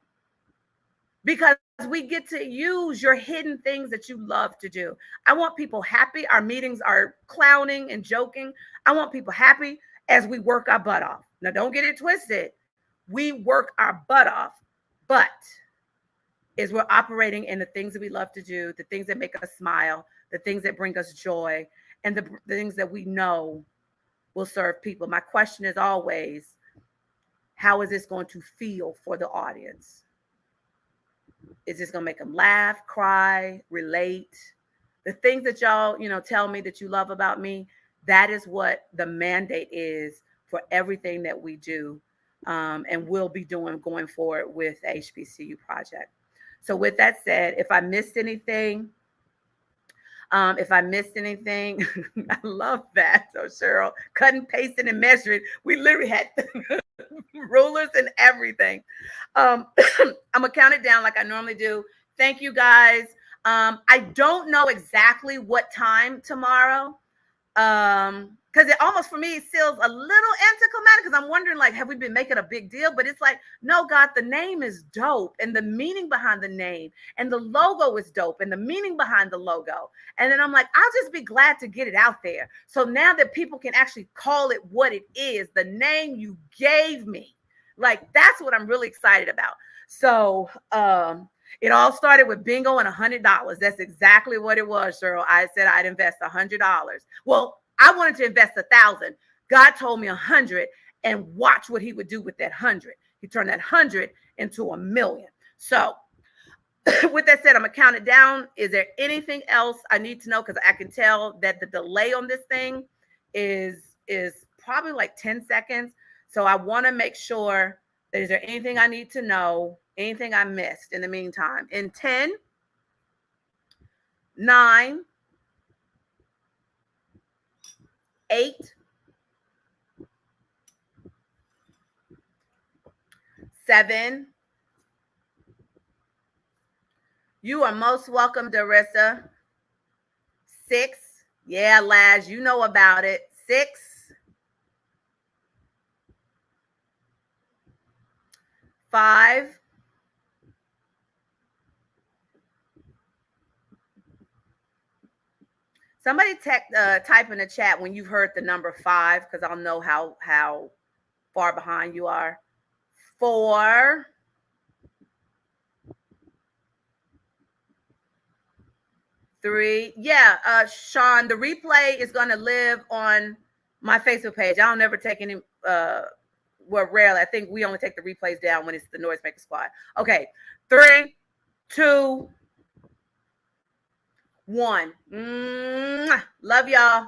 Speaker 1: Because we get to use your hidden things that you love to do. I want people happy. Our meetings are clowning and joking. I want people happy as we work our butt off. Now, don't get it twisted. We work our butt off, but as we're operating in the things that we love to do, the things that make us smile, the things that bring us joy, and the things that we know will serve people. My question is always, how is this going to feel for the audience? Is this going to make them laugh, cry, relate? The things that y'all, tell me that you love about me, that is what the mandate is for everything that we do and will be doing going forward with the HBCU project. So with that said, if I missed anything, I love that. So Cheryl, cutting, pasting, and measuring. We literally had rulers and everything. I'm gonna count it down like I normally do. Thank you guys. I don't know exactly what time tomorrow. Because it almost for me feels a little anticlimactic because I'm wondering, like, have we been making a big deal? But it's like, no, God, the name is dope, and the meaning behind the name, and the logo is dope, and the meaning behind the logo. And then I'm like, I'll just be glad to get it out there. So now that people can actually call it what it is, the name you gave me, like, that's what I'm really excited about. So it all started with bingo and $100. That's exactly what it was, Cheryl. I said I'd invest $100. Well, I wanted to invest 1,000. God told me 100, and watch what he would do with that 100. He turned that 100 into $1 million. So with that said, I'm gonna count it down. Is there anything else I need to know? Because I can tell that the delay on this thing is probably like 10 seconds. So I want to make sure that, is there anything I need to know, anything I missed in the meantime? In 10, 9, 8, 7. You are most welcome, Darissa. 6. Yeah, Laz, you know about it. 6. 5. Somebody type in the chat when you've heard the number 5, because I'll know how far behind you are. 4. 3. Yeah, Sean, the replay is going to live on my Facebook page. I don't never take any, well, rarely. I think we only take the replays down when it's the Noisemaker Squad. Okay, 3, 2, 1. Love y'all.